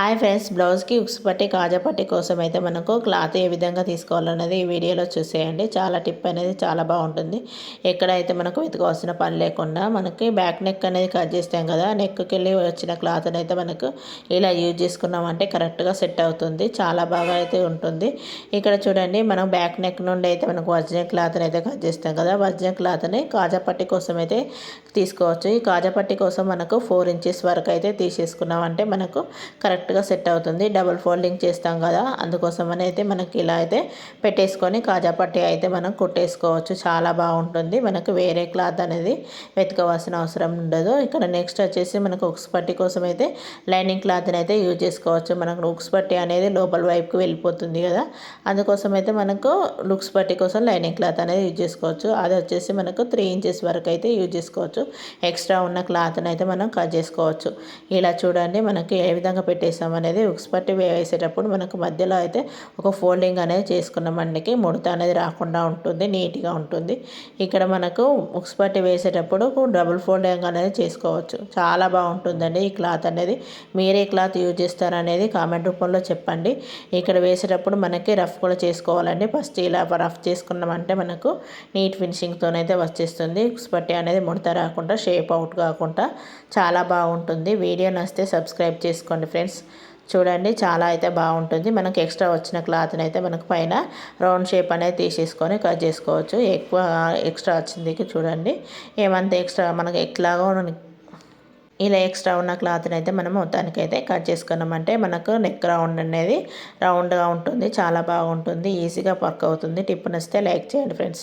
Hi friends, బ్లౌజ్కి ఉక్స్ పట్టి కాజా పట్టి కోసం అయితే మనకు క్లాత్ ఏ విధంగా తీసుకోవాలన్నది ఈ వీడియోలో చూసేయండి. చాలా టిప్ అనేది చాలా బాగుంటుంది. ఎక్కడైతే మనకు వెతుకోవాల్సిన పని లేకుండా మనకి బ్యాక్ నెక్ అనేది కట్ చేస్తాం కదా, నెక్కి వెళ్ళి వచ్చిన క్లాత్ అయితే మనకు ఇలా యూజ్ చేసుకున్నామంటే కరెక్ట్గా సెట్ అవుతుంది. చాలా బాగా అయితే ఉంటుంది. ఇక్కడ చూడండి, మనం బ్యాక్ నెక్ నుండి అయితే మనకు ఒరిజినల్ క్లాత్ని అయితే కట్ చేస్తాం కదా, ఒరిజినల్ క్లాత్ని కాజా పట్టి కోసం అయితే తీసుకోవచ్చు. ఈ కాజా పట్టి కోసం మనకు 4 ఇంచెస్ వరకు అయితే తీసేసుకున్నామంటే మనకు కరెక్ట్గా సెట్ అవుతుంది. డబుల్ ఫోల్డింగ్ చేస్తాం కదా, అందుకోసమని అయితే మనకి ఇలా అయితే పెట్టేసుకొని కాజా పట్టి అయితే మనం కుట్టేసుకోవచ్చు. చాలా బాగుంటుంది. మనకు వేరే క్లాత్ అనేది వెతుకోవాల్సిన అవసరం ఉండదు. ఇక్కడ నెక్స్ట్ వచ్చేసి మనకు ఉక్స్ పట్టి కోసం అయితే లైనింగ్ క్లాత్ని అయితే యూజ్ చేసుకోవచ్చు. మనకు ఉక్స్ పట్టి అనేది లోపల వైపుకి వెళ్ళిపోతుంది కదా, అందుకోసం అయితే మనకు లుక్స్ పట్టి కోసం లైనింగ్ క్లాత్ అనేది యూజ్ చేసుకోవచ్చు. అది వచ్చేసి మనకు 3 ఇంచెస్ వరకు అయితే యూజ్ చేసుకోవచ్చు. ఎక్స్ట్రా ఉన్న క్లాత్ని అయితే మనం కట్ చేసుకోవచ్చు. ఇలా చూడండి, మనకి ఏ విధంగా పెట్టేసాం అనేది ఉక్స్ పట్టి వేసేటప్పుడు మనకు మధ్యలో అయితే ఒక ఫోల్డింగ్ అనేది చేసుకున్నామండికి ముడత అనేది రాకుండా ఉంటుంది, నీట్గా ఉంటుంది. ఇక్కడ మనకు ఉక్స్ పట్టి వేసేటప్పుడు డబుల్ ఫోల్డింగ్ అనేది చేసుకోవచ్చు. చాలా బాగుంటుందండి ఈ క్లాత్ అనేది. మీరే క్లాత్ యూజ్ చేస్తారనేది కామెంట్ రూపంలో చెప్పండి. ఇక్కడ వేసేటప్పుడు మనకి రఫ్ కూడా చేసుకోవాలండి. ఫస్ట్ ఇలా రఫ్ చేసుకున్నామంటే మనకు నీట్ ఫినిషింగ్తోనైతే వచ్చేస్తుంది. ఉక్స్ పట్టి అనేది ముడత రాకుండా, షేప్ అవుట్ కాకుండా చాలా బాగుంటుంది. వీడియో నచ్చితే సబ్స్క్రైబ్ చేసుకోండి ఫ్రెండ్స్. చూడండి, చాలా అయితే బాగుంటుంది. మనకు ఎక్స్ట్రా వచ్చిన క్లాత్ని అయితే మనకు పైన రౌండ్ షేప్ అనేది తీసేసుకొని కట్ చేసుకోవచ్చు. ఎక్కువ ఎక్స్ట్రా వచ్చింది చూడండి, ఏమంత ఎక్స్ట్రా మనకు ఎట్లాగో ఇలా ఎక్స్ట్రా ఉన్న క్లాత్ని అయితే మనం మొత్తానికైతే కట్ చేసుకున్నామంటే మనకు నెక్ రౌండ్ అనేది రౌండ్గా ఉంటుంది. చాలా బాగుంటుంది, ఈజీగా వర్క్ అవుతుంది. టిప్ నచ్చితే లైక్ చేయండి ఫ్రెండ్స్.